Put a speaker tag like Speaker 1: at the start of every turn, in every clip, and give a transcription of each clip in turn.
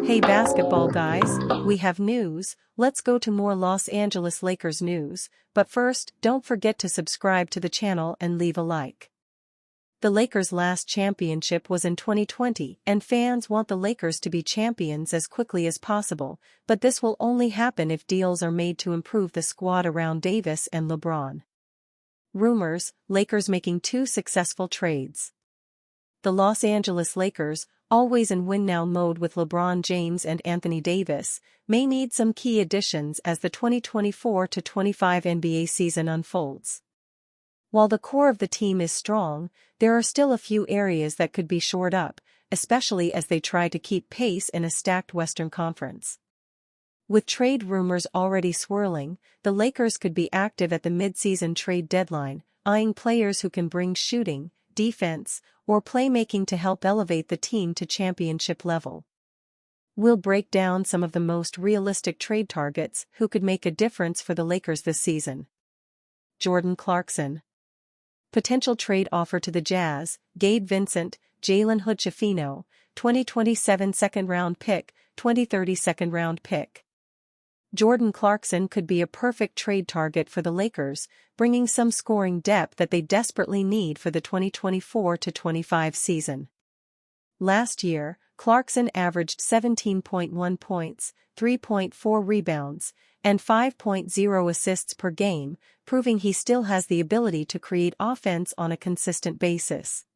Speaker 1: Hey basketball guys, we have news. Let's go to more Los Angeles Lakers news, but first, don't forget to subscribe to the channel and leave a like. The Lakers' last championship was in 2020, and fans want the Lakers to be champions as quickly as possible, but this will only happen if deals are made to improve the squad around Davis and LeBron. Rumors: Lakers making 2 successful trades. The Los Angeles Lakers, always in win-now mode with LeBron James and Anthony Davis, may need some key additions as the 2024-25 NBA season unfolds. While the core of the team is strong, there are still a few areas that could be shored up, especially as they try to keep pace in a stacked Western Conference. With trade rumors already swirling, the Lakers could be active at the mid-season trade deadline, eyeing players who can bring shooting, defense, or playmaking to help elevate the team to championship level. We'll break down some of the most realistic trade targets who could make a difference for the Lakers this season. Jordan Clarkson. Potential trade offer to the Jazz: Gabe Vincent, Jalen Hood-Schifino, 2027 second-round pick, 2030 second-round pick. Jordan Clarkson could be a perfect trade target for the Lakers, bringing some scoring depth that they desperately need for the 2024-25 season. Last year, Clarkson averaged 17.1 points, 3.4 rebounds, and 5.0 assists per game, proving he still has the ability to create offense on a consistent basis.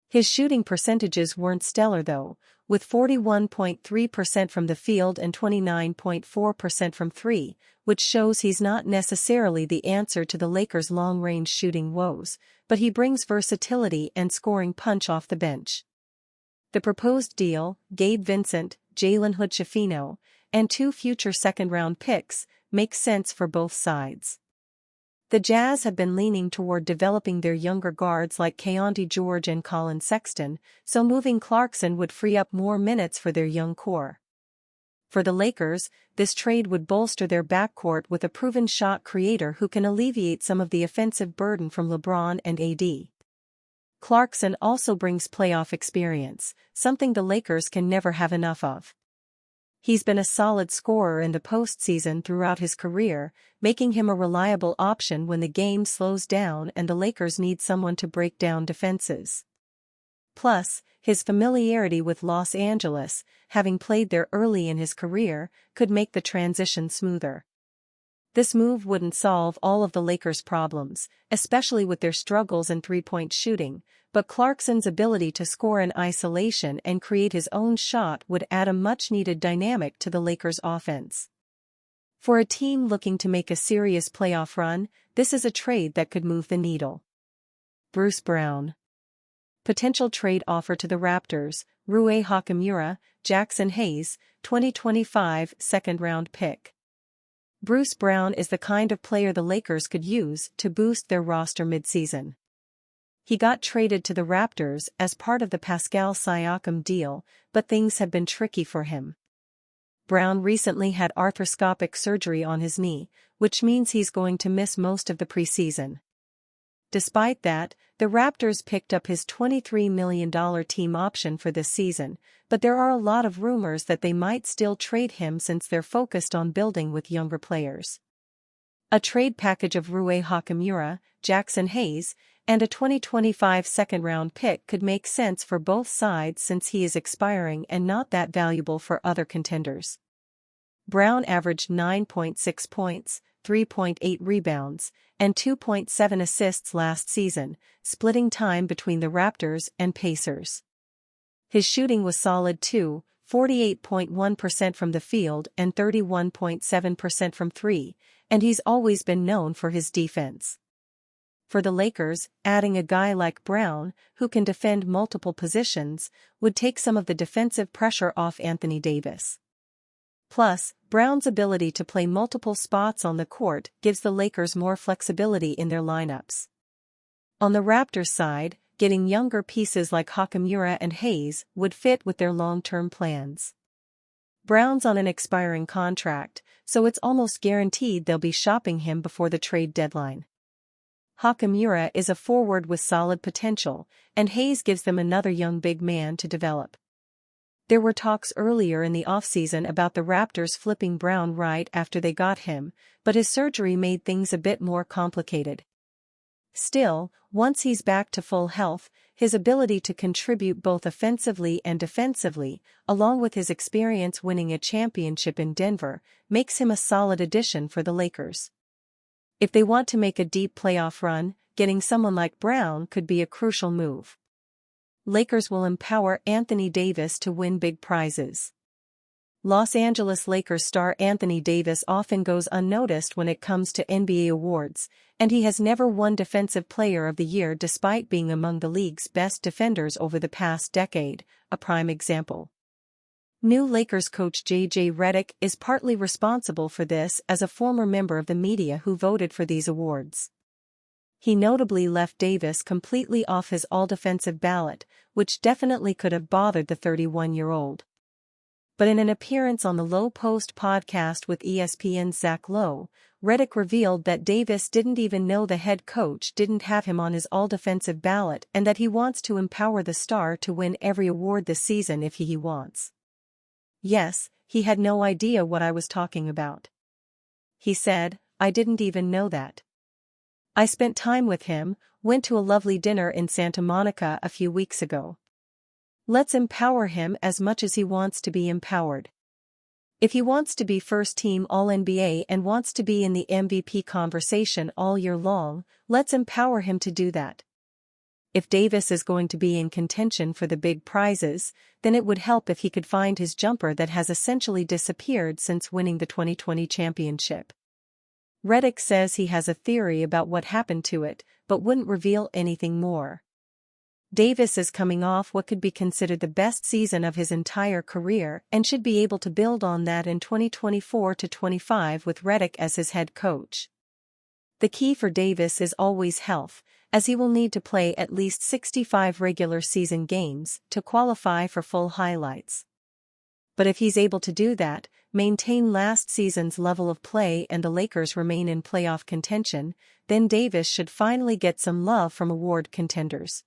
Speaker 1: His shooting percentages weren't stellar though, with 41.3% from the field and 29.4% from three, which shows he's not necessarily the answer to the Lakers' long-range shooting woes, but he brings versatility and scoring punch off the bench. The proposed deal: Gabe Vincent, Jalen Hood-Schifino, and 2 future second-round picks, makes sense for both sides. The Jazz have been leaning toward developing their younger guards like Keyonte George and Colin Sexton, so moving Clarkson would free up more minutes for their young core. For the Lakers, this trade would bolster their backcourt with a proven shot creator who can alleviate some of the offensive burden from LeBron and AD. Clarkson also brings playoff experience, something the Lakers can never have enough of. He's been a solid scorer in the postseason throughout his career, making him a reliable option when the game slows down and the Lakers need someone to break down defenses. Plus, his familiarity with Los Angeles, having played there early in his career, could make the transition smoother. This move wouldn't solve all of the Lakers' problems, especially with their struggles in three-point shooting, but Clarkson's ability to score in isolation and create his own shot would add a much-needed dynamic to the Lakers' offense. For a team looking to make a serious playoff run, this is a trade that could move the needle. Bruce Brown. Potential trade offer to the Raptors: Rui Hachimura, Jackson Hayes, 2025 second-round pick. Bruce Brown is the kind of player the Lakers could use to boost their roster mid-season. He got traded to the Raptors as part of the Pascal Siakam deal, but things have been tricky for him. Brown recently had arthroscopic surgery on his knee, which means he's going to miss most of the preseason. Despite that, the Raptors picked up his $23 million team option for this season, but there are a lot of rumors that they might still trade him since they're focused on building with younger players. A trade package of Rui Hachimura, Jackson Hayes, and a 2025 second-round pick could make sense for both sides since he is expiring and not that valuable for other contenders. Brown averaged 9.6 points, 3.8 rebounds, and 2.7 assists last season, splitting time between the Raptors and Pacers. His shooting was solid too, 48.1% from the field and 31.7% from three, and he's always been known for his defense. For the Lakers, adding a guy like Brown, who can defend multiple positions, would take some of the defensive pressure off Anthony Davis. Plus, Brown's ability to play multiple spots on the court gives the Lakers more flexibility in their lineups. On the Raptors' side, getting younger pieces like Hachimura and Hayes would fit with their long-term plans. Brown's on an expiring contract, so it's almost guaranteed they'll be shopping him before the trade deadline. Hachimura is a forward with solid potential, and Hayes gives them another young big man to develop. There were talks earlier in the offseason about the Raptors flipping Brown right after they got him, but his surgery made things a bit more complicated. Still, once he's back to full health, his ability to contribute both offensively and defensively, along with his experience winning a championship in Denver, makes him a solid addition for the Lakers. If they want to make a deep playoff run, getting someone like Brown could be a crucial move. Lakers will empower Anthony Davis to win big prizes. Los Angeles Lakers star Anthony Davis often goes unnoticed when it comes to NBA awards, and he has never won Defensive Player of the Year despite being among the league's best defenders over the past decade, a prime example. New Lakers coach J.J. Redick is partly responsible for this as a former member of the media who voted for these awards. He notably left Davis completely off his all-defensive ballot, which definitely could have bothered the 31-year-old. But in an appearance on the Low Post podcast with ESPN's Zach Lowe, Redick revealed that Davis didn't even know the head coach didn't have him on his all-defensive ballot and that he wants to empower the star to win every award this season if he wants. Yes, he had no idea what I was talking about. He said, "I didn't even know that. I spent time with him, went to a lovely dinner in Santa Monica a few weeks ago. Let's empower him as much as he wants to be empowered. If he wants to be first-team All-NBA and wants to be in the MVP conversation all year long, let's empower him to do that. If Davis is going to be in contention for the big prizes, then it would help if he could find his jumper that has essentially disappeared since winning the 2020 championship." Redick says he has a theory about what happened to it, but wouldn't reveal anything more. Davis is coming off what could be considered the best season of his entire career and should be able to build on that in 2024-25 with Redick as his head coach. The key for Davis is always health, as he will need to play at least 65 regular season games to qualify for full highlights. But if he's able to do that, maintain last season's level of play and the Lakers remain in playoff contention, then Davis should finally get some love from award contenders.